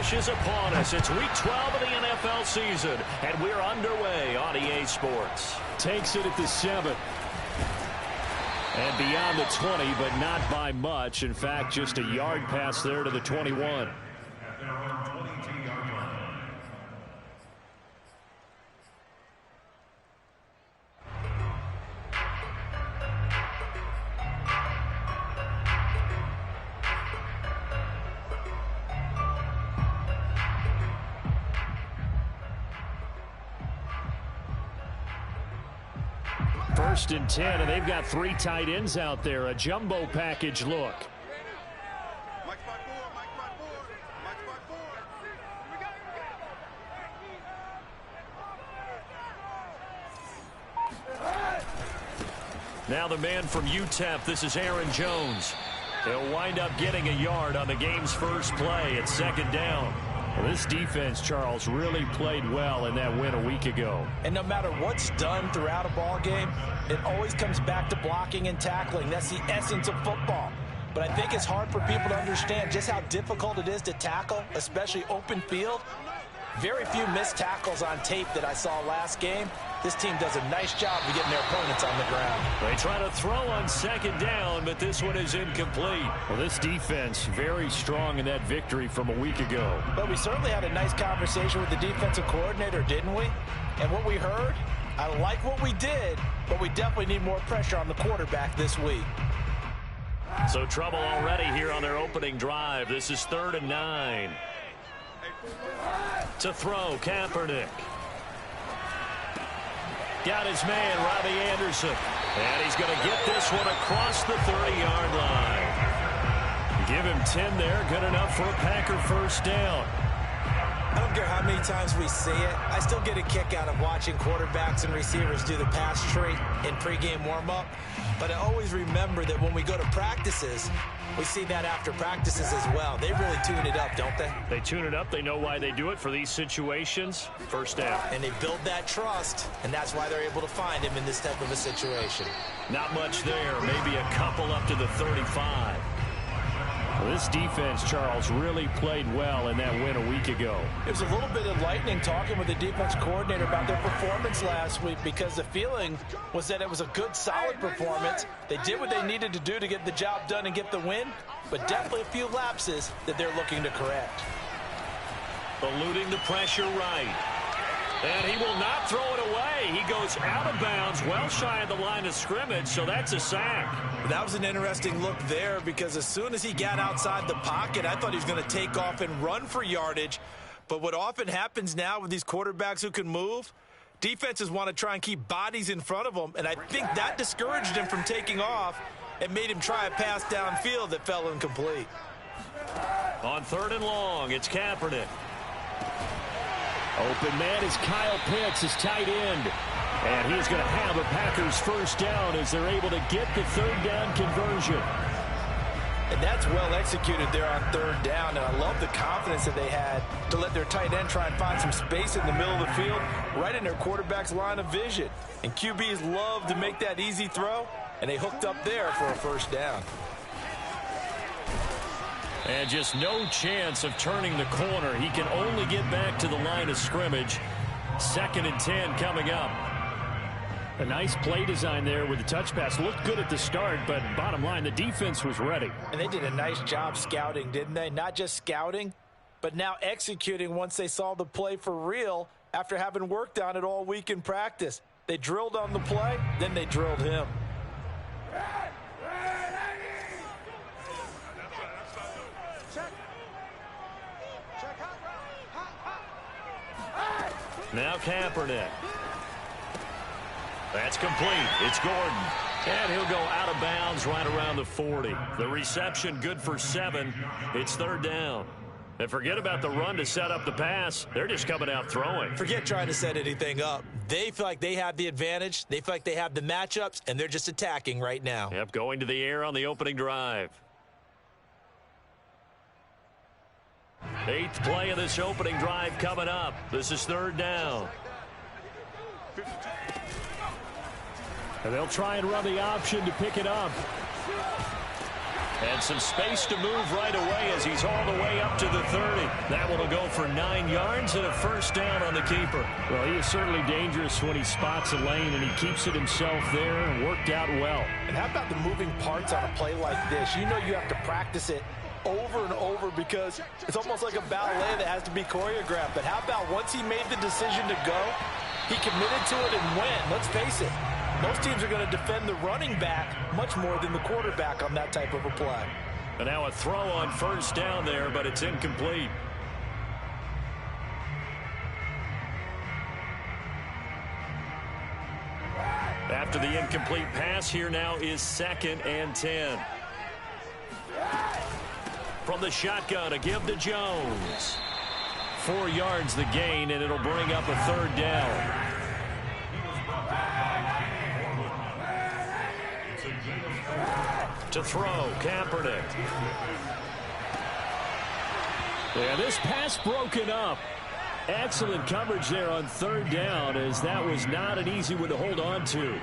rush is upon us. It's Week 12 of the NFL season, and we're underway on EA Sports. Takes it at the 7. And beyond the 20, but not by much. In fact, just a yard pass there to the 21. First and 10, and they've got 3 tight ends out there. A jumbo package look. Now the man from UTEP, this is Aaron Jones. He'll wind up getting a yard on the game's first play at 2nd down. Well, this defense, Charles, really played well in that win a week ago. And no matter what's done throughout a ball game, it always comes back to blocking and tackling. That's the essence of football. But I think it's hard for people to understand just how difficult it is to tackle, especially open field. Very few missed tackles on tape that I saw last game. This team does a nice job of getting their opponents on the ground. They try to throw on 2nd down, but this one is incomplete. Well, this defense very strong in that victory from a week ago. But we certainly had a nice conversation with the defensive coordinator, didn't we? And what we heard, I like what we did, but we definitely need more pressure on the quarterback this week. So trouble already here on their opening drive. This is 3rd and 9. To throw, Kaepernick. Got his man, Robbie Anderson. And he's going to get this one across the 30-yard line. Give him 10 there. Good enough for a Packer first down. I don't care how many times we see it. I still get a kick out of watching quarterbacks and receivers do the pass tree in pregame warm-up. But I always remember that when we go to practices, we see that after practices as well. They really tune it up, don't they? They tune it up. They know why they do it for these situations. First down. And they build that trust, and that's why they're able to find him in this type of a situation. Not much there. Maybe a couple up to the 35. Well, this defense, Charles, really played well in that win a week ago. It was a little bit enlightening talking with the defense coordinator about their performance last week because the feeling was that it was a good, solid performance. They did what they needed to do to get the job done and get the win, but definitely a few lapses that they're looking to correct. Eluding the pressure right. And he will not throw it away. He goes out of bounds, well shy of the line of scrimmage, so that's a sack. That was an interesting look there because as soon as he got outside the pocket, I thought he was going to take off and run for yardage. But what often happens now with these quarterbacks who can move, defenses want to try and keep bodies in front of them, and I think that discouraged him from taking off and made him try a pass downfield that fell incomplete. On 3rd and long, it's Kaepernick. Open man is Kyle Pitts, his tight end. And he's going to have a Packers first down as they're able to get the 3rd down conversion. And that's well executed there on 3rd down. And I love the confidence that they had to let their tight end try and find some space in the middle of the field, right in their quarterback's line of vision. And QBs love to make that easy throw, and they hooked up there for a first down. And just no chance of turning the corner. He can only get back to the line of scrimmage. 2nd and 10 coming up. A nice play design there with the touch pass. Looked good at the start, but bottom line, the defense was ready. And they did a nice job scouting, didn't they? Not just scouting, but now executing once they saw the play for real after having worked on it all week in practice. They drilled on the play, then they drilled him. Now Kaepernick. That's complete. It's Gordon. And he'll go out of bounds right around the 40. The reception good for 7. It's 3rd down. And forget about the run to set up the pass. They're just coming out throwing. Forget trying to set anything up. They feel like they have the advantage. They feel like they have the matchups, and they're just attacking right now. Yep, going to the air on the opening drive. 8th play of this opening drive coming up. This is 3rd down. And they'll try and run the option to pick it up. And some space to move right away as he's all the way up to the 30. That one will go for 9 yards and a first down on the keeper. Well, he is certainly dangerous when he spots a lane, and he keeps it himself there and worked out well. And how about the moving parts on a play like this? You know you have to practice it over and over because it's almost like a ballet that has to be choreographed. But how about once he made the decision to go, he committed to it and went. Let's face it, most teams are going to defend the running back much more than the quarterback on that type of a play. And now a throw on first down there, but it's incomplete. After the incomplete pass, here now is 2nd and 10. From the shotgun, a give to Jones. 4 yards the gain, and it'll bring up a 3rd down. To throw, Kaepernick. Yeah, this pass broken up. Excellent coverage there on 3rd down, as that was not an easy one to hold on to.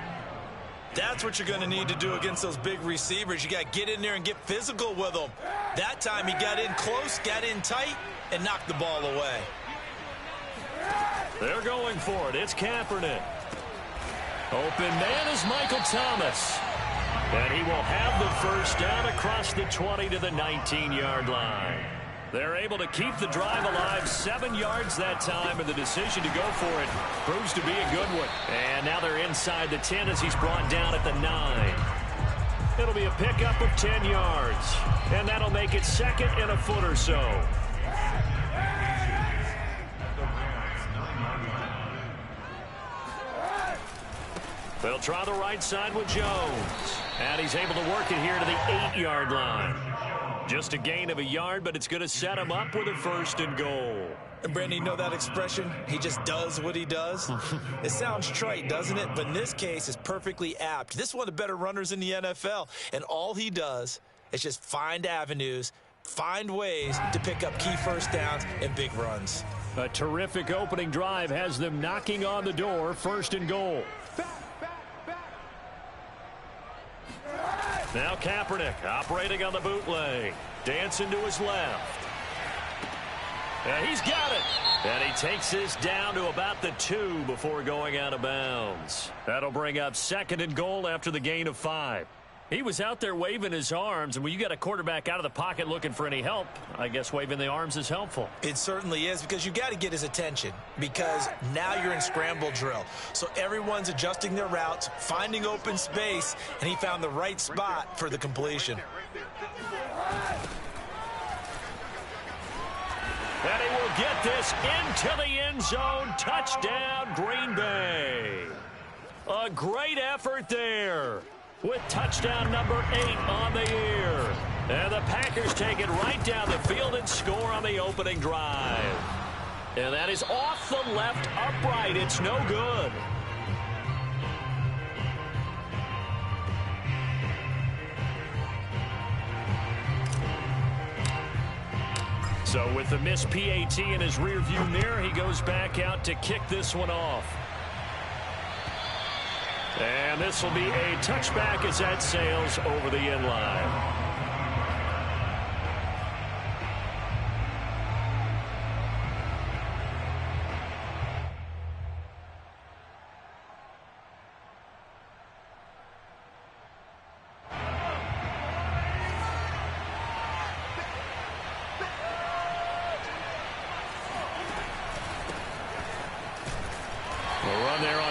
That's what you're going to need to do against those big receivers. You got to get in there and get physical with them. That time he got in close, got in tight, and knocked the ball away. They're going for it. It's Kaepernick. Open man is Michael Thomas. And he will have the first down across the 20 to the 19-yard line. They're able to keep the drive alive, 7 yards that time, and the decision to go for it proves to be a good one. And now they're inside the 10 as he's brought down at the 9. It'll be a pickup of 10 yards, and that'll make it 2nd and a foot or so. They'll try the right side with Jones. And he's able to work it here to the 8-yard line. Just a gain of a yard, but it's going to set him up with a 1st and goal. And Brandon, you know that expression? He just does what he does? It sounds trite, doesn't it? But in this case, it's perfectly apt. This is one of the better runners in the NFL. And all he does is just find avenues, find ways to pick up key first downs and big runs. A terrific opening drive has them knocking on the door, 1st and goal. Now Kaepernick operating on the bootleg. Dancing to his left. And he's got it. And he takes this down to about the 2 before going out of bounds. That'll bring up 2nd and goal after the gain of 5. He was out there waving his arms, and when you got a quarterback out of the pocket looking for any help, I guess waving the arms is helpful. It certainly is, because you got to get his attention, because now you're in scramble drill. So everyone's adjusting their routes, finding open space, and he found the right spot for the completion. And he will get this into the end zone. Touchdown, Green Bay. A great effort there, with touchdown number 8 on the year. And the Packers take it right down the field and score on the opening drive. And that is off the left upright. It's no good. So with the missed PAT in his rearview mirror, he goes back out to kick this one off. And this will be a touchback as that sails over the end line.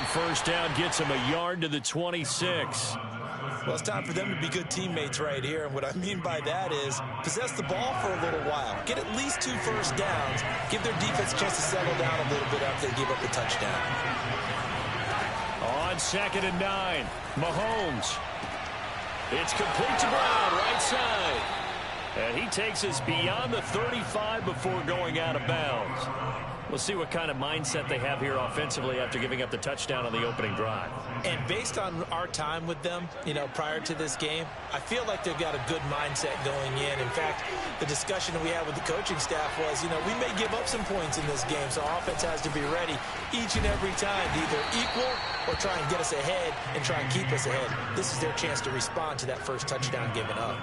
First down gets him a yard to the 26. Well, it's time for them to be good teammates right here. And what I mean by that is possess the ball for a little while. Get at least 2 first downs. Give their defense a chance to settle down a little bit after they give up the touchdown. On 2nd and 9, Mahomes. It's complete to Brown, right side. And he takes us beyond the 35 before going out of bounds. We'll see what kind of mindset they have here offensively after giving up the touchdown on the opening drive. And based on our time with them, prior to this game, I feel like they've got a good mindset going in. In fact, the discussion that we had with the coaching staff was, we may give up some points in this game, so our offense has to be ready each and every time to either equal or try and get us ahead and try and keep us ahead. This is their chance to respond to that first touchdown given up.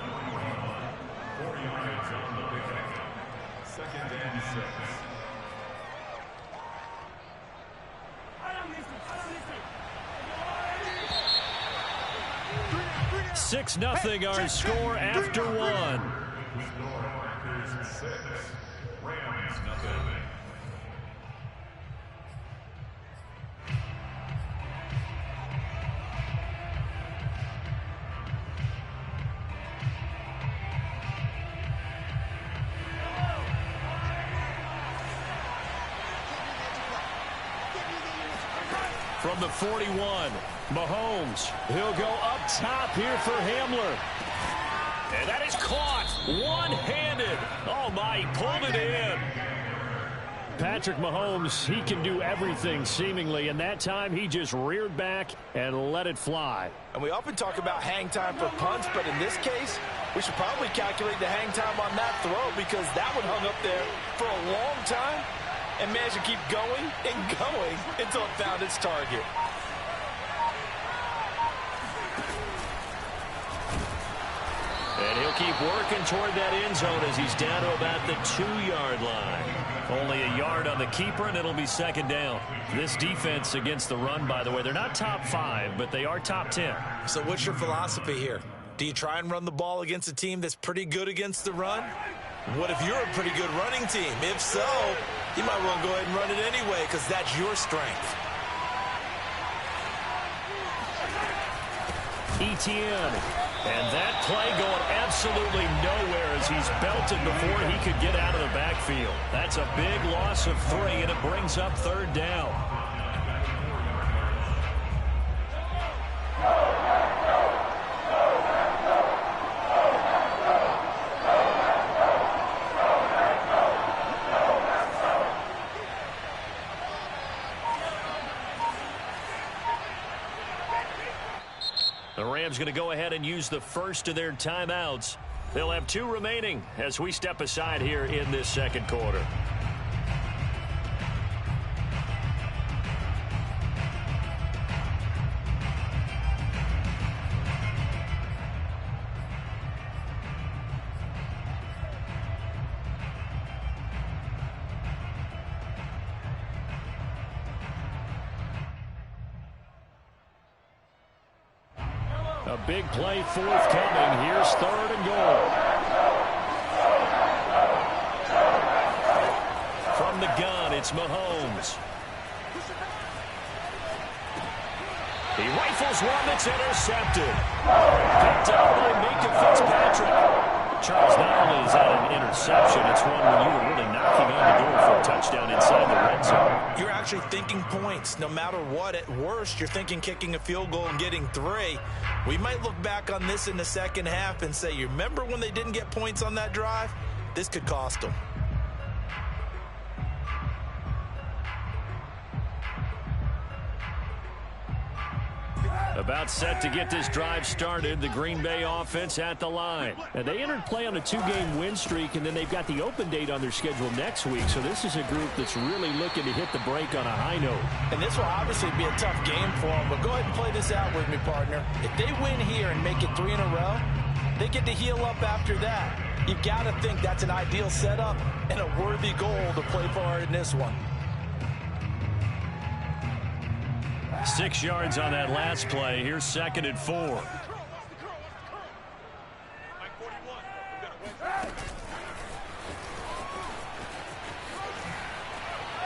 Second and 6. 6-0 our score after one. Packers 6, Rams nothing. From the 41, Mahomes. He'll go up top here for Hamler. And that is caught one-handed. Oh, my, he pulled it in. Patrick Mahomes, he can do everything seemingly, and that time he just reared back and let it fly. And we often talk about hang time for punts, but in this case, we should probably calculate the hang time on that throw because that one hung up there for a long time and managed to keep going and going until it found its target. And he'll keep working toward that end zone as he's down to about the 2-yard line. Only a yard on the keeper, and it'll be second down. This defense against the run, by the way, they're not top 5, but they are top 10. So what's your philosophy here? Do you try and run the ball against a team that's pretty good against the run? What if you're a pretty good running team? If so, you might want to go ahead and run it anyway because that's your strength. Etienne. And that play going absolutely nowhere as he's belted before he could get out of the backfield. That's a big loss of 3, and it brings up third down. The Rams going to go ahead and use the first of their timeouts. They'll have 2 remaining as we step aside here in this second quarter. A big play forthcoming. Here's third and goal. From the gun, it's Mahomes. He rifles one that's intercepted. Picked up by Minka Fitzpatrick. Charles, not only is that an interception, it's one when you were really knocking on the door for a touchdown inside the red zone. You're actually thinking points. No matter what, at worst, you're thinking kicking a field goal and getting 3. We might look back on this in the second half and say, you remember when they didn't get points on that drive? This could cost them. About set to get this drive started, the Green Bay offense at the line. And they entered play on a 2-game win streak, and then they've got the open date on their schedule next week. So this is a group that's really looking to hit the break on a high note. And this will obviously be a tough game for them, but go ahead and play this out with me, partner. If they win here and make it 3 in a row, they get to heal up after that. You've got to think that's an ideal setup and a worthy goal to play for in this one. 6 yards on that last play. Here's second and 4.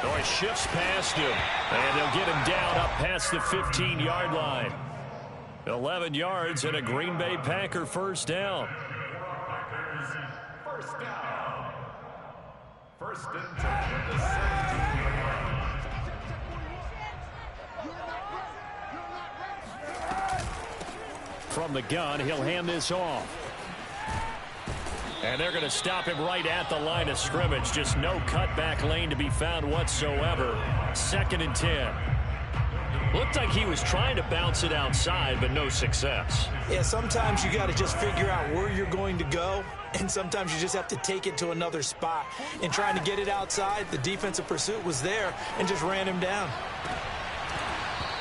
Oh, he shifts past him, and they'll get him down up past the 15-yard line. 11 yards and a Green Bay Packer first down. First down. First and 10 at the 17-yard line. From the gun, he'll hand this off. And they're going to stop him right at the line of scrimmage. Just no cutback lane to be found whatsoever. Second and 10. Looked like he was trying to bounce it outside, but no success. Yeah, sometimes you got to just figure out where you're going to go, and sometimes you just have to take it to another spot. In trying to get it outside, the defensive pursuit was there and just ran him down.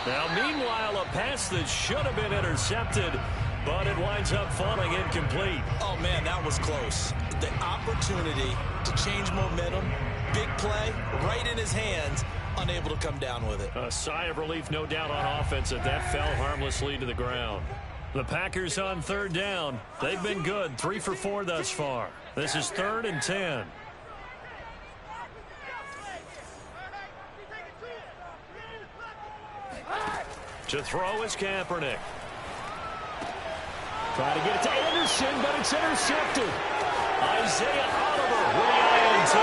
Now, meanwhile, a pass that should have been intercepted but it winds up falling incomplete. Oh, man, that was close. The opportunity to change momentum, big play, right in his hands, unable to come down with it. A sigh of relief, no doubt, on offense that fell harmlessly to the ground. The Packers on third down. They've been good, 3 for 4 thus far. This is 3rd and 10. To throw is Kaepernick. Trying to get it to Anderson, but it's intercepted. Isaiah Oliver with the INT.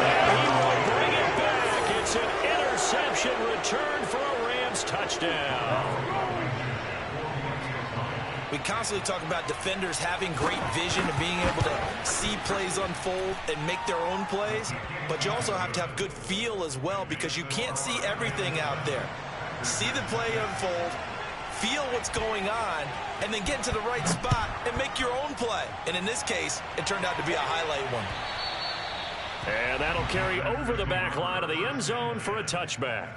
And he will bring it back. It's an interception return for a Rams touchdown. We constantly talk about defenders having great vision and being able to see plays unfold and make their own plays. But you also have to have good feel as well, because you can't see everything out there. See the play unfold, feel what's going on, and then get into the right spot and make your own play. And in this case, it turned out to be a highlight one. And that'll carry over the back line of the end zone for a touchback.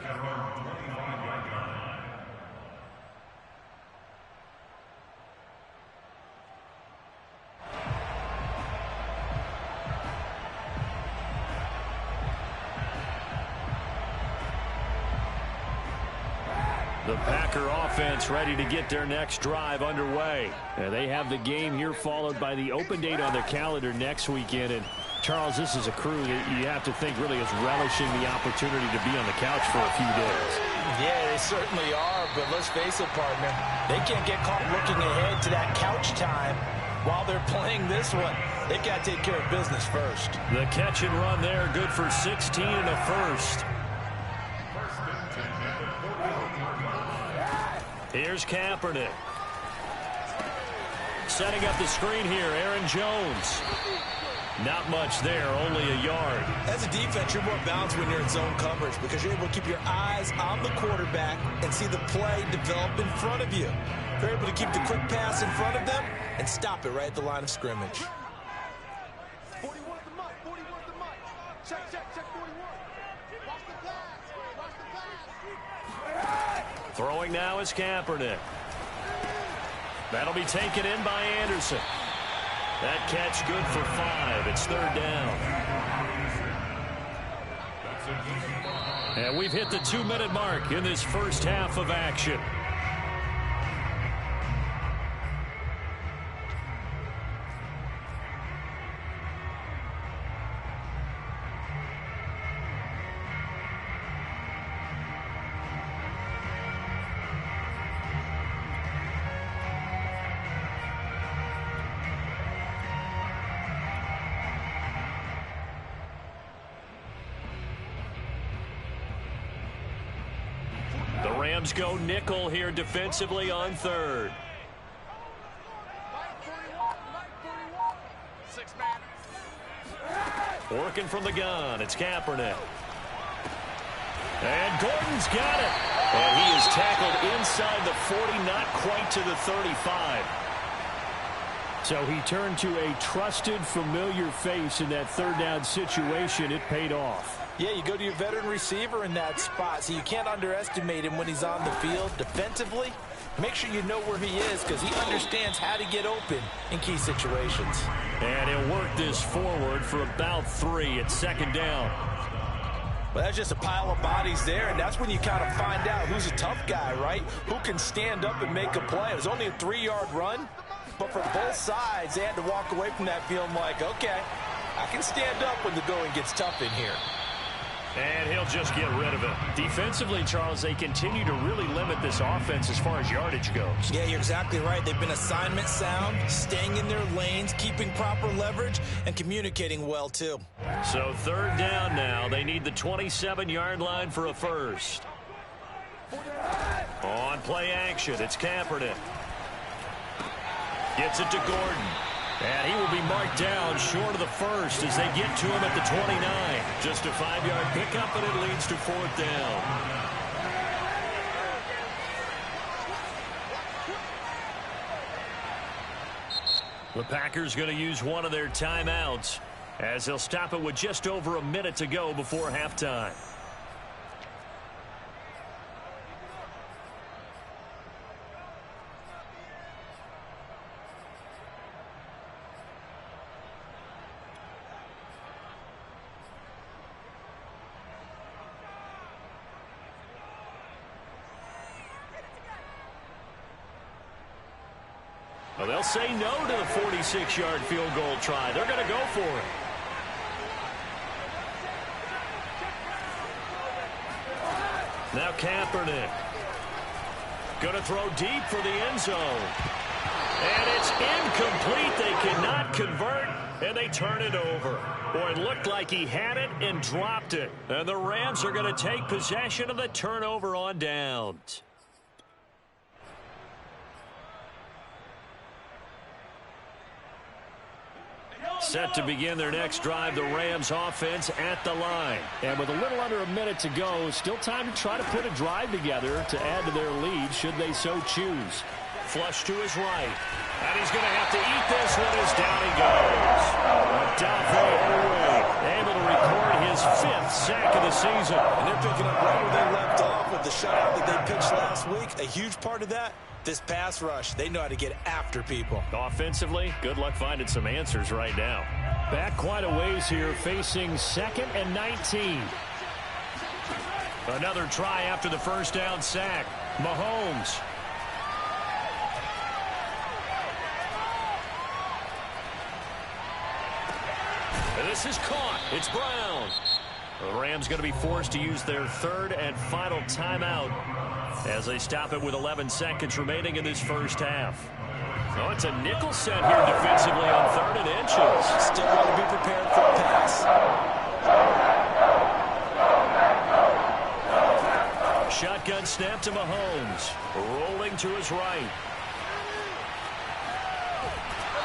The Packer offense ready to get their next drive underway. And they have the game here followed by the open date on their calendar next weekend. And Charles, this is a crew that you have to think really is relishing the opportunity to be on the couch for a few days. Yeah, they certainly are, but let's face it, partner. They can't get caught looking ahead to that couch time while they're playing this one. They've got to take care of business first. The catch and run there, good for 16 and a first. Here's Kaepernick. Setting up the screen here, Aaron Jones. Not much there, only a yard. As a defense, you're more balanced when you're in zone coverage because you're able to keep your eyes on the quarterback and see the play develop in front of you. You're able to keep the quick pass in front of them and stop it right at the line of scrimmage. 41 at the mark, 41 at the mark. Check 41. Watch the pass, watch the pass. Throwing now is Kaepernick. That'll be taken in by Anderson. That catch good for 5. It's 3rd down. And we've hit the 2-minute mark in this first half of action. Rams go nickel here defensively on 3rd. Working from the gun, it's Kaepernick. And Gordon's got it. And he is tackled inside the 40, not quite to the 35. So he turned to a trusted, familiar face in that 3rd down situation. It paid off. Yeah, you go to your veteran receiver in that spot, so you can't underestimate him when he's on the field. Defensively, make sure you know where he is because he understands how to get open in key situations. And he'll work this forward for about 3 at 2nd down. Well, that's just a pile of bodies there, and that's when you kind of find out who's a tough guy, right? Who can stand up and make a play. It was only a 3-yard run, but for both sides, they had to walk away from that feeling like, okay, I can stand up when the going gets tough in here. And he'll just get rid of it. Defensively, Charles, they continue to really limit this offense as far as yardage goes. Yeah, you're exactly right. They've been assignment sound, staying in their lanes, keeping proper leverage, and communicating well, too. So 3rd down now. They need the 27-yard line for a first. On play action, it's Kaepernick. Gets it to Gordon. And he will be marked down short of the first as they get to him at the 29. Just a 5-yard pickup, and it leads to 4th down. The Packers going to use one of their timeouts as they'll stop it with just over a minute to go before halftime. Well, they'll say no to the 46-yard field goal try. They're going to go for it. Now Kaepernick. Going to throw deep for the end zone. And it's incomplete. They cannot convert, and they turn it over. Boy, it looked like he had it and dropped it. And the Rams are going to take possession of the turnover on downs. Set to begin their next drive, the Rams offense at the line. And with a little under a minute to go, still time to try to put a drive together to add to their lead should they so choose. Flush to his right. And he's going to have to eat this one as down he goes. Able to record his 5th sack of the season. And they're picking up right where they left off with the shutout that they pitched last week. A huge part of that, this pass rush. They know how to get after people. Offensively, good luck finding some answers right now. Back quite a ways here, facing 2nd and 19. Another try after the first down sack. Mahomes. And this is caught. It's Brown. The Rams going to be forced to use their 3rd and final timeout as they stop it with 11 seconds remaining in this first half. Oh, it's a nickel set here defensively on 3rd and inches. Still want to be prepared for a pass. Shotgun snap to Mahomes. Rolling to his right.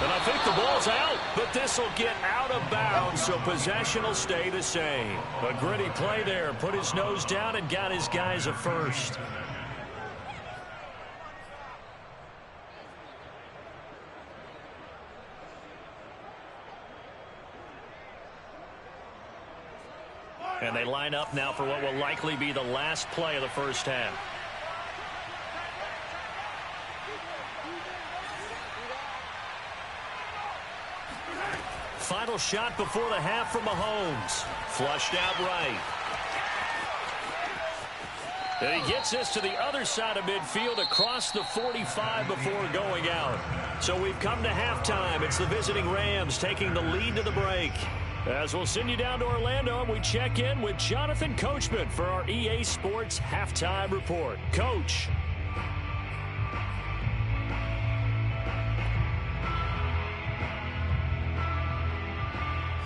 And I think the ball's out, but this will get out of bounds, so possession will stay the same. A gritty play there. Put his nose down and got his guys a first. And they line up now for what will likely be the last play of the first half. Final shot before the half for Mahomes. Flushed out right. And he gets this to the other side of midfield across the 45 before going out. So we've come to halftime. It's the visiting Rams taking the lead to the break. As we'll send you down to Orlando, and we check in with Jonathan Coachman for our EA Sports Halftime Report. Coach.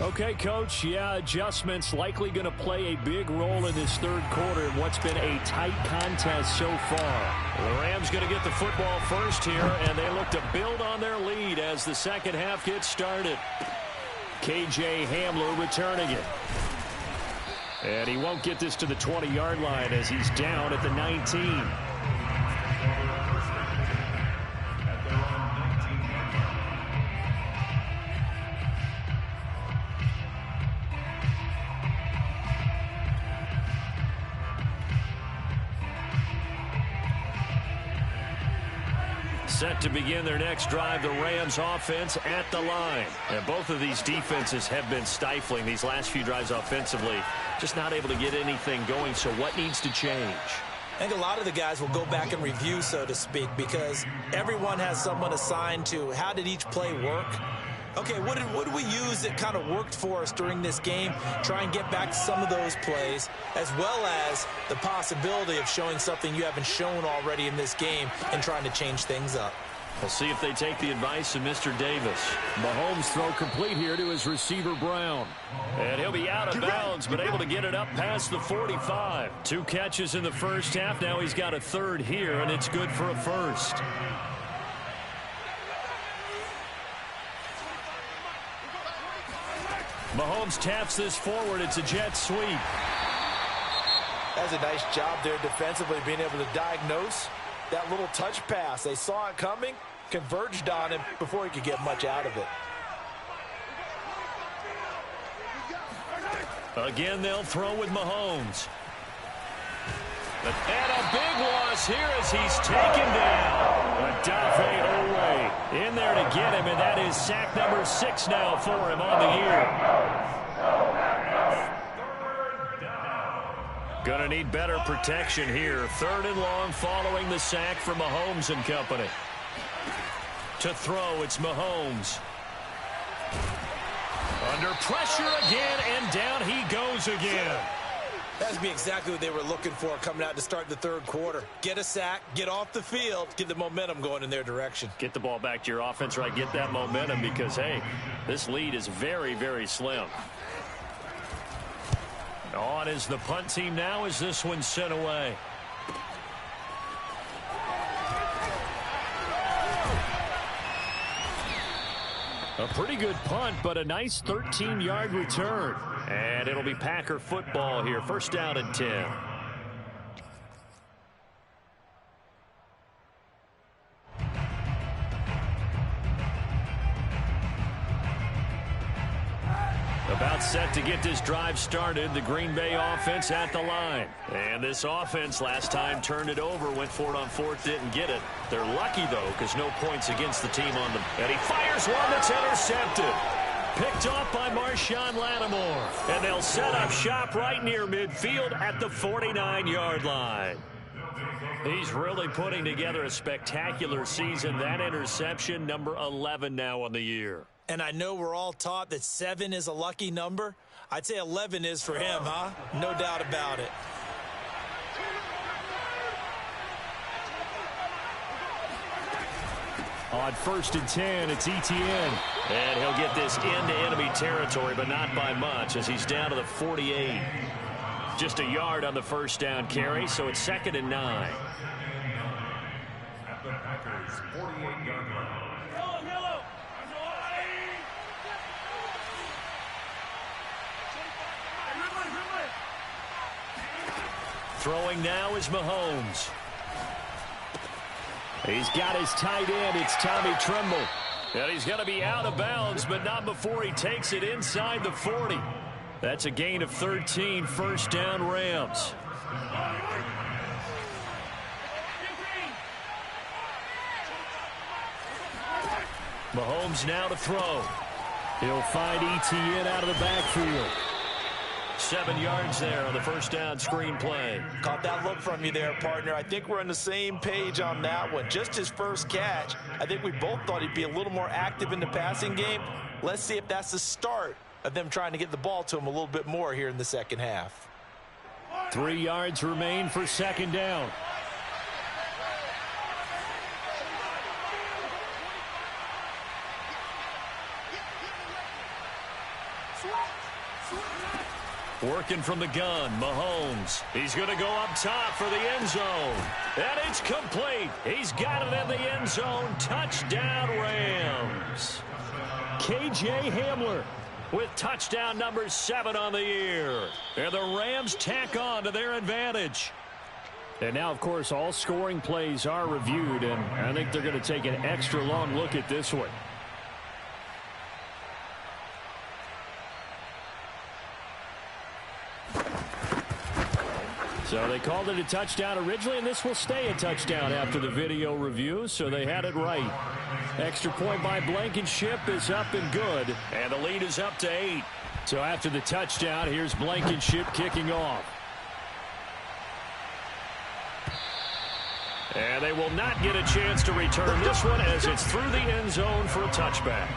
Okay, Coach, yeah, adjustments likely going to play a big role in this third quarter in what's been a tight contest so far. The Rams going to get the football first here, and they look to build on their lead as the second half gets started. KJ Hamler returning it. And he won't get this to the 20-yard line as he's down at the 19. Set to begin their next drive, the Rams offense at the line. And both of these defenses have been stifling these last few drives offensively. Just not able to get anything going, so what needs to change? I think a lot of the guys will go back and review, so to speak, because everyone has someone assigned to how did each play work. Okay, what did we use that kind of worked for us during this game? Try and get back to some of those plays, as well as the possibility of showing something you haven't shown already in this game and trying to change things up. We'll see if they take the advice of Mr. Davis. Mahomes throw complete here to his receiver, Brown. And he'll be out of bounds, but able to get it up past the 45. 2 catches in the first half. Now he's got a 3rd here, and it's good for a first. Mahomes taps this forward. It's a jet sweep. That's a nice job there defensively, being able to diagnose that little touch pass. They saw it coming, converged on him before he could get much out of it. Again, they'll throw with Mahomes. And a big loss here as he's taken down. In there to get him, and that is sack number 6 now for him on the year. Gonna need better protection here. 3rd and long following the sack from Mahomes and company. To throw, it's Mahomes. Under pressure again, and down he goes again. That's be exactly what they were looking for coming out to start the third quarter. Get a sack, get off the field, get the momentum going in their direction. Get the ball back to your offense, right? Get that momentum because, hey, this lead is very, very slim. On is the punt team now as this one's sent away. A pretty good punt, but a nice 13-yard return. And it'll be Packer football here. First down and 10. About set to get this drive started. The Green Bay offense at the line. And this offense last time turned it over, went for it on fourth, didn't get it. They're lucky, though, because no points against the team on them. And he fires one that's intercepted. Picked off by Marshawn Lattimore. And they'll set up shop right near midfield at the 49-yard line. He's really putting together a spectacular season. That interception, number 11 now on the year. And I know we're all taught that 7 is a lucky number. I'd say 11 is for him, huh? No doubt about it. On first and 10, it's Etienne. And he'll get this into enemy territory, but not by much as he's down to the 48. Just a yard on the first down carry, so it's 2nd and 9. At the Packers' 48-yard line. Throwing now is Mahomes. He's got his tight end. It's Tommy Tremble. And he's going to be out of bounds, but not before he takes it inside the 40. That's a gain of 13, first down Rams. Mahomes now to throw. He'll find Etienne out of the backfield. 7 yards there on the first down screen play. Caught that look from you there, partner. I think we're on the same page on that one. Just his first catch. I think we both thought he'd be a little more active in the passing game. Let's see if that's the start of them trying to get the ball to him a little bit more here in the second half. 3 yards remain for second down. Working from the gun, Mahomes. He's going to go up top for the end zone. And it's complete. He's got it in the end zone. Touchdown, Rams. K.J. Hamler with touchdown number 7 on the year. And the Rams tack on to their advantage. And now, of course, all scoring plays are reviewed, and I think they're going to take an extra long look at this one. So they called it a touchdown originally, and this will stay a touchdown after the video review, so they had it right. Extra point by Blankenship is up and good, and the lead is up to 8. So after the touchdown, here's Blankenship kicking off. And they will not get a chance to return this one as it's through the end zone for a touchback.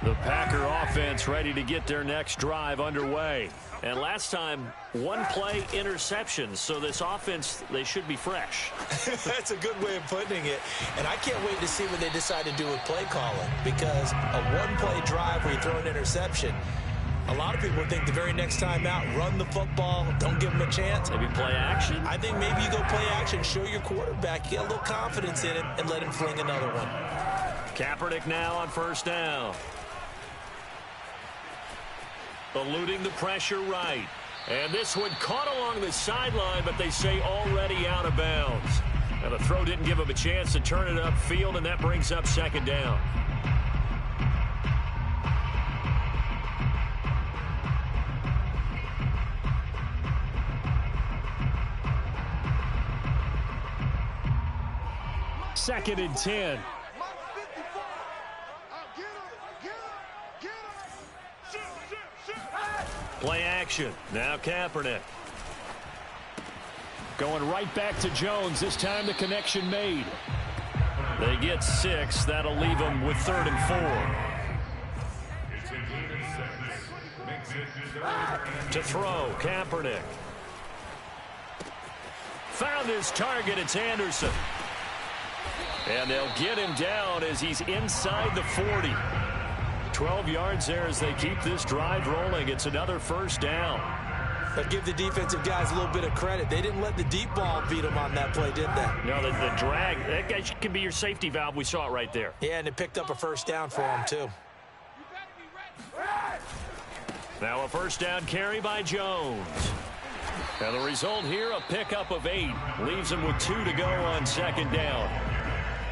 The Packer offense ready to get their next drive underway. And last time, one play interceptions. So this offense, they should be fresh. That's a good way of putting it. And I can't wait to see what they decide to do with play calling. Because a one-play drive where you throw an interception, a lot of people think the very next time out, run the football, don't give them a chance. Maybe play action. I think maybe you go play action, show your quarterback, get a little confidence in him, and let him fling another one. Kaepernick now on first down. Eluding the pressure right. And this one caught along the sideline, but they say already out of bounds. Now the throw didn't give him a chance to turn it upfield, and that brings up second down. 2nd and 10. Mike 54. Get him. Shoot. Play action. Now Kaepernick. Going right back to Jones. This time the connection made. They get 6. That'll leave them with 3rd and 4. It's a gain of 6. Makes it 3rd. To throw, Kaepernick. Found his target. It's Anderson. And they'll get him down as he's inside the 40. 12 yards there as they keep this drive rolling. It's another first down. But give the defensive guys a little bit of credit. They didn't let the deep ball beat them on that play, did they? No, the drag, that guy can be your safety valve. We saw it right there. Yeah, and it picked up a first down for them, too. Now a first down carry by Jones. And the result here, a pickup of 8. Leaves him with 2 to go on 2nd down.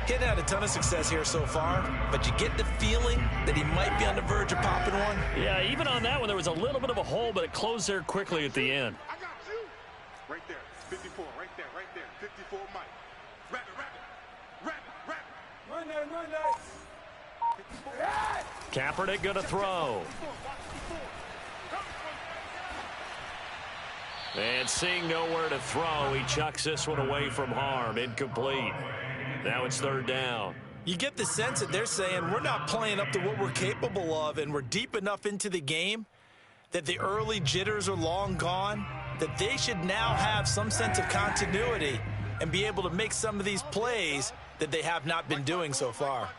He hadn't had a ton of success here so far, but you get the feeling that he might be on the verge of popping one. Yeah, even on that one, there was a little bit of a hole, but it closed there quickly at the end. I got you. Right there. 54. Right there. 54, Mike. Wrap it. Run that. Kaepernick going to throw. And seeing nowhere to throw, he chucks this one away from harm. Incomplete. Now it's 3rd down. You get the sense that they're saying we're not playing up to what we're capable of, and we're deep enough into the game that the early jitters are long gone, that they should now have some sense of continuity and be able to make some of these plays that they have not been doing so far.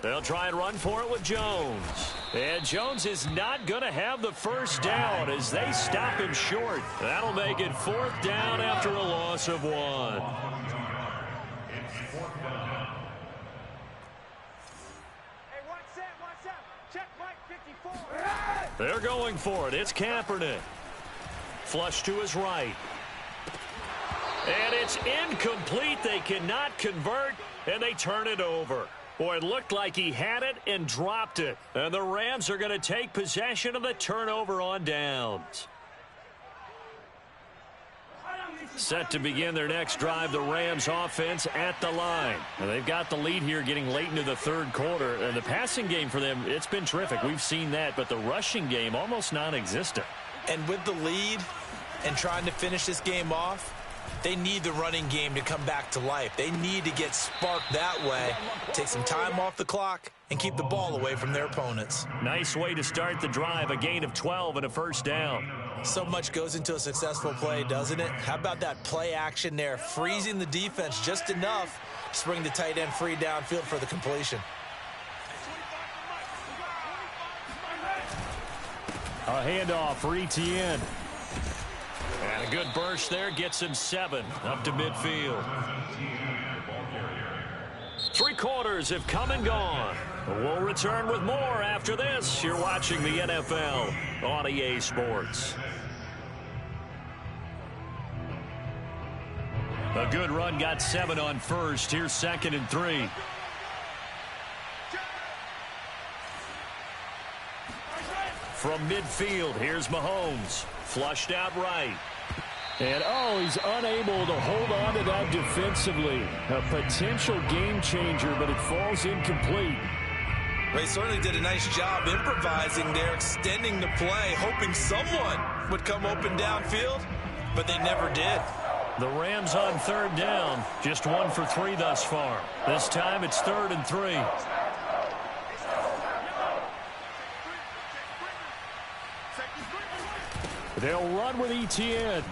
They'll try and run for it with Jones. And Jones is not going to have the first down as they stop him short. That'll make it 4th down after a loss of 1. Hey, watch that. Check Mike 54. They're going for it. It's Kaepernick. Flush to his right. And it's incomplete. They cannot convert, and they turn it over. Boy, it looked like he had it and dropped it. And the Rams are going to take possession of the turnover on downs. Set to begin their next drive, the Rams offense at the line. And they've got the lead here getting late into the 3rd quarter. And the passing game for them, it's been terrific. We've seen that. But the rushing game, almost non-existent. And with the lead and trying to finish this game off, they need the running game to come back to life. They need to get sparked that way, take some time off the clock, and keep the ball away from their opponents. Nice way to start the drive, a gain of 12 and a first down. So much goes into a successful play, doesn't it? How about that play action there, freezing the defense just enough to bring the tight end free downfield for the completion. A handoff for Etienne. And a good burst there gets him 7 up to midfield. 3 quarters have come and gone. We'll return with more after this. You're watching the NFL on EA Sports. A good run got 7 on first. Here's 2nd and 3. From midfield, here's Mahomes. Flushed out right. And, he's unable to hold on to that defensively. A potential game changer, but it falls incomplete. They certainly did a nice job improvising there, extending the play, hoping someone would come open downfield, but they never did. The Rams on 3rd down, just 1 for 3 thus far. This time it's 3rd and 3. They'll run with Etienne.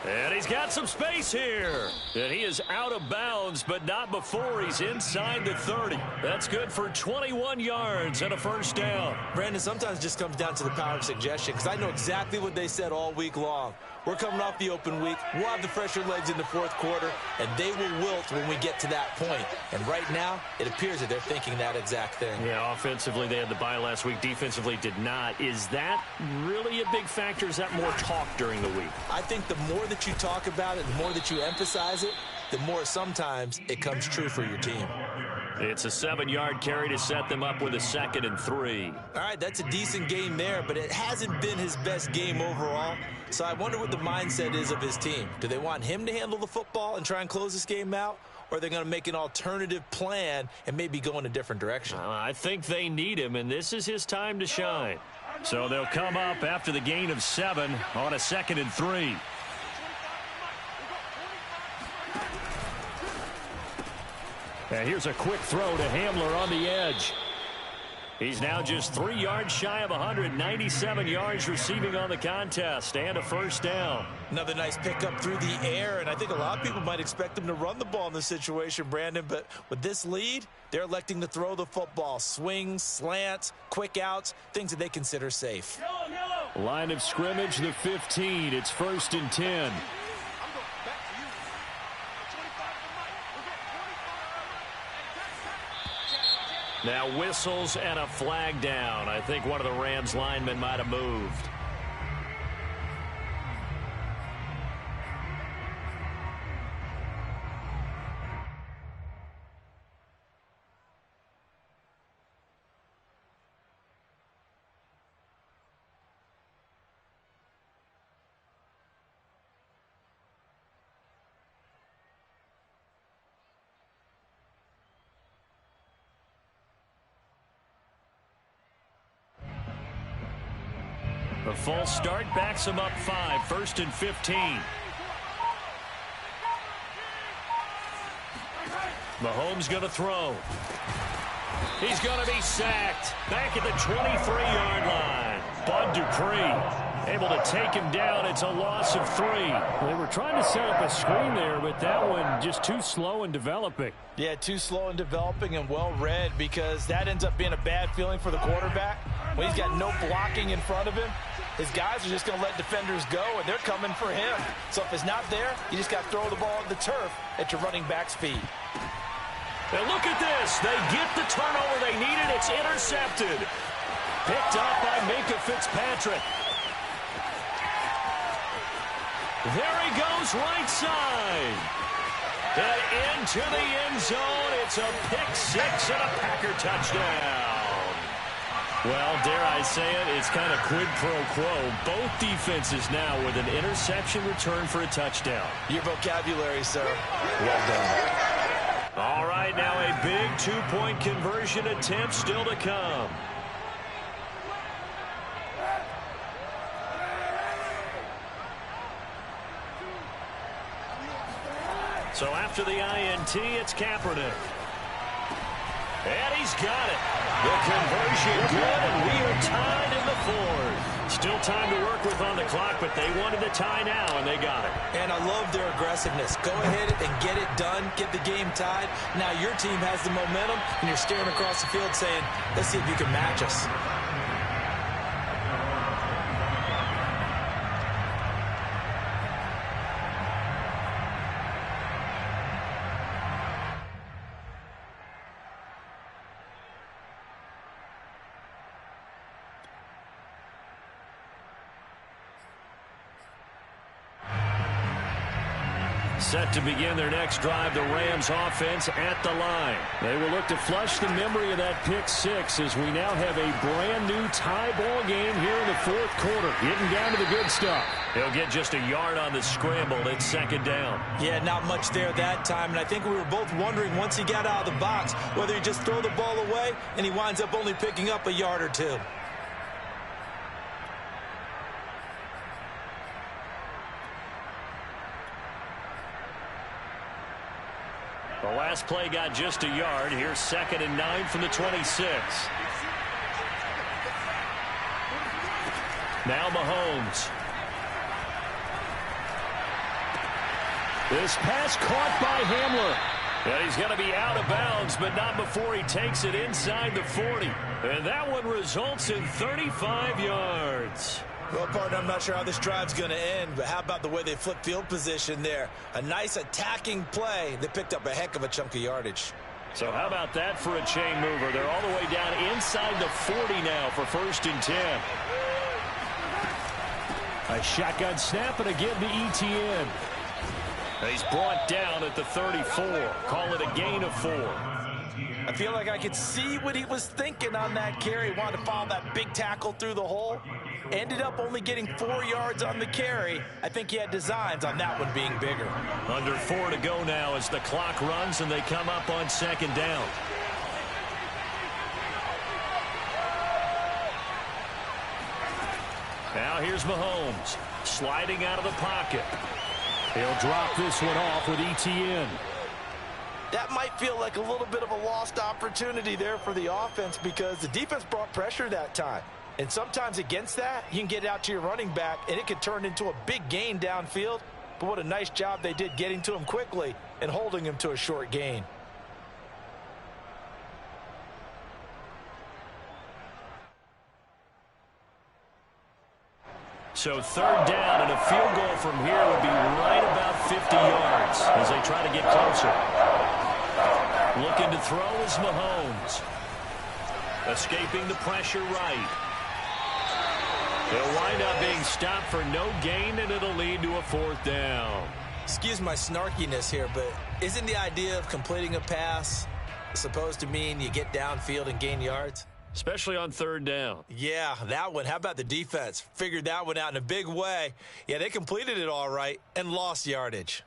And he's got some space here. And he is out of bounds, but not before he's inside the 30. That's good for 21 yards and a first down. Brandon, sometimes it just comes down to the power of suggestion, because I know exactly what they said all week long. We're coming off the open week. We'll have the fresher legs in the 4th quarter, and they will wilt when we get to that point. And right now, it appears that they're thinking that exact thing. Yeah, offensively, they had the bye last week. Defensively, did not. Is that really a big factor? Is that more talk during the week? I think the more that you talk about it, the more that you emphasize it, the more sometimes it comes true for your team. It's a 7-yard carry to set them up with a 2nd and 3. All right, that's a decent game there, but it hasn't been his best game overall. So I wonder what the mindset is of his team. Do they want him to handle the football and try and close this game out? Or are they going to make an alternative plan and maybe go in a different direction? I think they need him, and this is his time to shine. So they'll come up after the gain of 7 on a 2nd and 3. And here's a quick throw to Hamler on the edge. He's now just 3 yards shy of 197 yards receiving on the contest and a 1st down. Another nice pickup through the air, and I think a lot of people might expect him to run the ball in this situation, Brandon, but with this lead, they're electing to throw the football. Swings, slants, quick outs, things that they consider safe. Line of scrimmage, the 15. It's 1st and 10. Now whistles and a flag down. I think one of the Rams linemen might have moved. The false start backs him up 5, 1st and 15. Mahomes going to throw. He's going to be sacked. Back at the 23-yard line. Bud Dupree able to take him down. It's a loss of 3. They were trying to set up a screen there, but that one just too slow in developing. Yeah, too slow in developing and well read, because that ends up being a bad feeling for the quarterback. When he's got no blocking in front of him, his guys are just going to let defenders go, and they're coming for him. So if it's not there, you just got to throw the ball at the turf at your running back speed. And look at this. They get the turnover they needed. It's intercepted. Picked up by Minkah Fitzpatrick. There he goes, right side. And into the end zone. It's a pick 6 and a Packer touchdown. Well, dare I say it, it's kind of quid pro quo. Both defenses now with an interception return for a touchdown. Your vocabulary, sir. Well done. All right, now a big 2-point conversion attempt still to come. So after the INT, it's Kaepernick. And he's got it. The conversion good, and we are tied in the 4th. Still time to work with on the clock, but they wanted the tie now, and they got it. And I love their aggressiveness. Go ahead and get it done, get the game tied. Now your team has the momentum, and you're staring across the field saying, let's see if you can match us. Set to begin their next drive, the Rams offense at the line. They will look to flush the memory of that pick 6 as we now have a brand new tie ball game here in the 4th quarter. Getting down to the good stuff. He'll get just a yard on the scramble. It's 2nd down. Yeah, not much there that time. And I think we were both wondering once he got out of the box whether he just throw the ball away and he winds up only picking up a yard or 2. The last play got just a yard. Here's 2nd and 9 from the 26. Now Mahomes. This pass caught by Hamler. And he's going to be out of bounds, but not before he takes it inside the 40. And that one results in 35 yards. Well, partner, I'm not sure how this drive's going to end, but how about the way they flip field position there? A nice attacking play. They picked up a heck of a chunk of yardage. So how about that for a chain mover? They're all the way down inside the 40 now for 1st and 10. A shotgun snap, and again to ETN. He's brought down at the 34. Call it a gain of 4. I feel like I could see what he was thinking on that carry. Wanted to follow that big tackle through the hole. Ended up only getting 4 yards on the carry. I think he had designs on that one being bigger. Under 4 to go now as the clock runs and they come up on second down. Now here's Mahomes sliding out of the pocket. He'll drop this one off with ETN. That might feel like a little bit of a lost opportunity there for the offense because the defense brought pressure that time. And sometimes against that, you can get it out to your running back, and it could turn into a big gain downfield. But what a nice job they did getting to him quickly and holding him to a short gain. So third down, and a field goal from here would be right about 50 yards as they try to get closer. Looking to throw is Mahomes. Escaping the pressure right. They'll wind up being stopped for no gain, and it'll lead to a fourth down. Excuse my snarkiness here, but isn't the idea of completing a pass supposed to mean you get downfield and gain yards? Especially on third down. Yeah, that one. How about the defense? Figured that one out in a big way. Yeah, they completed it all right and lost yardage.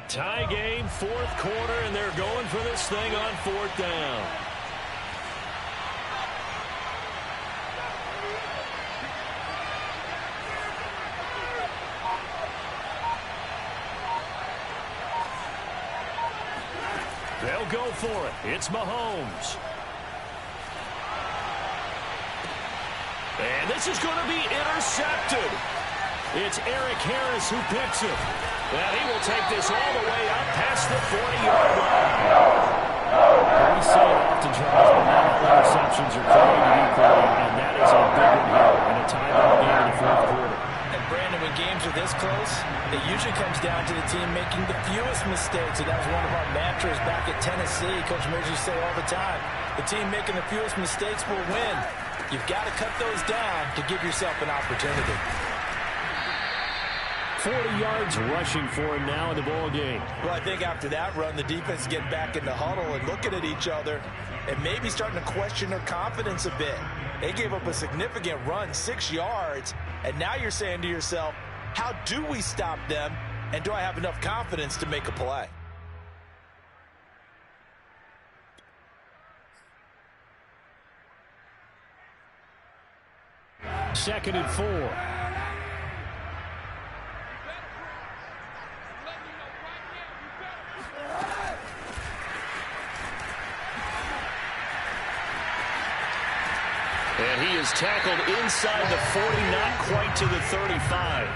Tie game, fourth quarter, and they're going for this thing on fourth down. They'll go for it. It's Mahomes. And this is going to be intercepted. It's Eric Harris who picks it. And he will take this all the way up past the 40-yard line. We say it often, Charles, but not all interceptions are created equally, and that is a big one here in a tie-ball game in the fourth quarter. And Brandon, when games are this close, it usually comes down to the team making the fewest mistakes. And that was one of our mantras back at Tennessee. Coach Mears used to say all the time, the team making the fewest mistakes will win. You've got to cut those down to give yourself an opportunity. 40 yards rushing for him now in the ball game. Well, I think after that run, the defense get back in the huddle and looking at each other and maybe starting to question their confidence a bit. They gave up a significant run, 6 yards, and now you're saying to yourself, how do we stop them, and do I have enough confidence to make a play? Second and 4. And he is tackled inside the 40, not quite to the 35.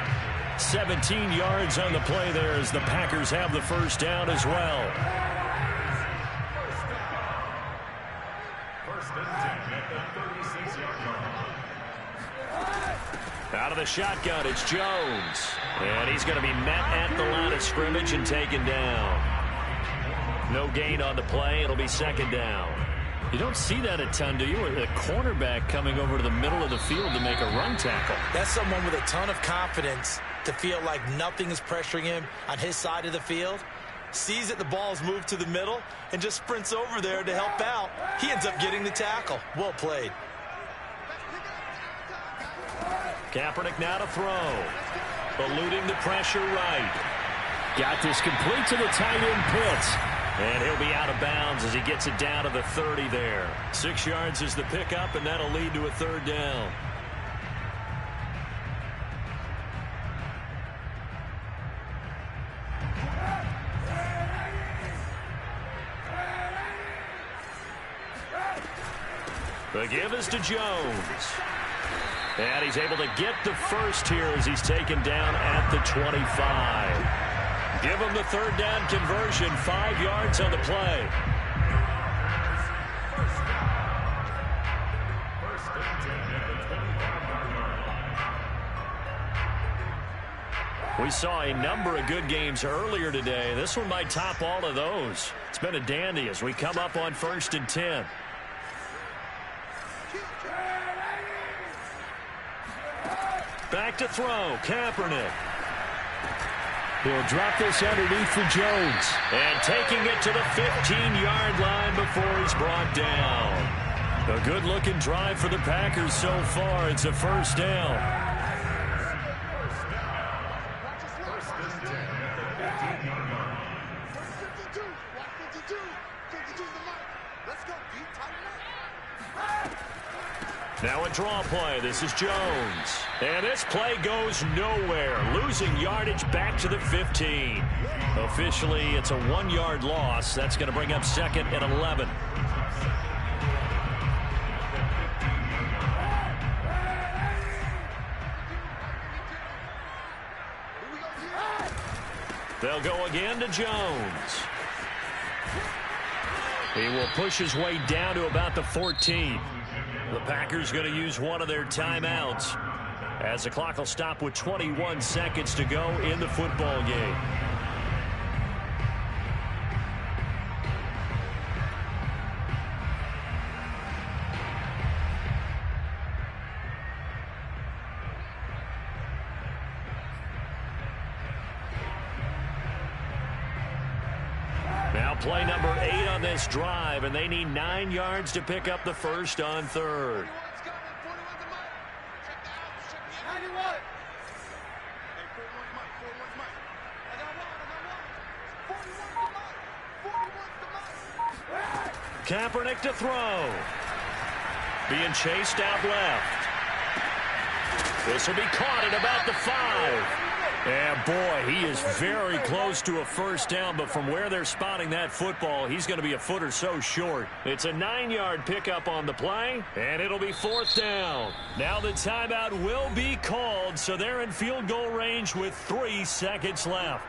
17 yards on the play there as the Packers have the first down as well. First and 10 at the 36-yard line. Out of the shotgun, it's Jones. And he's going to be met at the line of scrimmage and taken down. No gain on the play. It'll be second down. You don't see that a ton, do you? A cornerback coming over to the middle of the field to make a run tackle. That's someone with a ton of confidence to feel like nothing is pressuring him on his side of the field. Sees that the ball is moved to the middle and just sprints over there to help out. He ends up getting the tackle. Well played. Kaepernick now to throw. Eluding the pressure right. Got this complete to the tight end Pitts. And he'll be out of bounds as he gets it down to the 30 there. 6 yards is the pickup, and that'll lead to a third down. The give is to Jones. And he's able to get the first here as he's taken down at the 25. Give him the third down conversion, 5 yards on the play. First and 10 at the 25-yard line. We saw a number of good games earlier today. This one might top all of those. It's been a dandy as we come up on first and 10. Back to throw, Kaepernick. He'll drop this underneath for Jones. And taking it to the 15-yard line before he's brought down. A good-looking drive for the Packers so far. It's a first down. First and 10 at the 15-yard line. 52. Watch 52. 52's the mark. Let's go. Deep, tight left. Now a draw play. This is Jones. And this play goes nowhere. Losing yardage back to the 15. Officially, it's a 1-yard loss. That's going to bring up 2nd and 11. They'll go again to Jones. He will push his way down to about the 14. The Packers going to use one of their timeouts as the clock will stop with 21 seconds to go in the football game. Now play number 8 on this drive, and they need 9 yards to pick up the first on 3rd. 41's the mark. Check the outs. Check the outs. 91. Hey, 41's mark. 41's mark. I got one. 41's the mark. 41's the mark. Kaepernick to throw. Being chased out left. This will be caught at about the 5. And boy, he is very close to a first down, but from where they're spotting that football, he's going to be a foot or so short. It's a 9-yard pickup on the play, and it'll be 4th down. Now the timeout will be called, so they're in field goal range with 3 seconds left.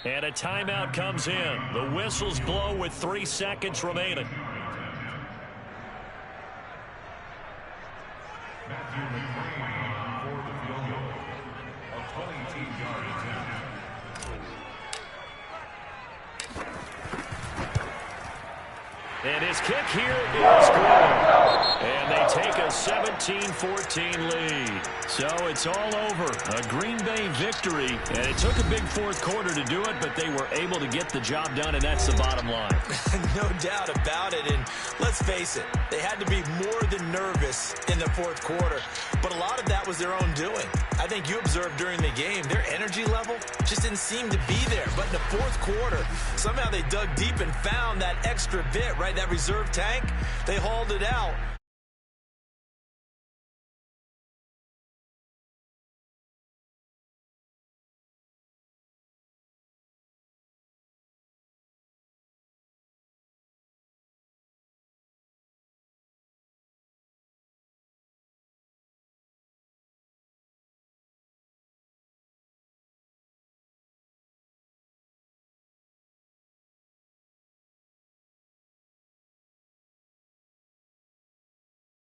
And a timeout comes in. The whistles blow with 3 seconds remaining. And his kick here is good. And they take a 17-14 lead. So it's all over. A Green Bay victory. And it took a big 4th quarter to do it, but they were able to get the job done, and that's the bottom line. No doubt about it. And let's face it, they had to be more than nervous in the 4th quarter. But a lot of that was their own doing. I think you observed during the game, their energy level just didn't seem to be there. But in the 4th quarter, somehow they dug deep and found that extra bit, right? That reserve tank. They hauled it out.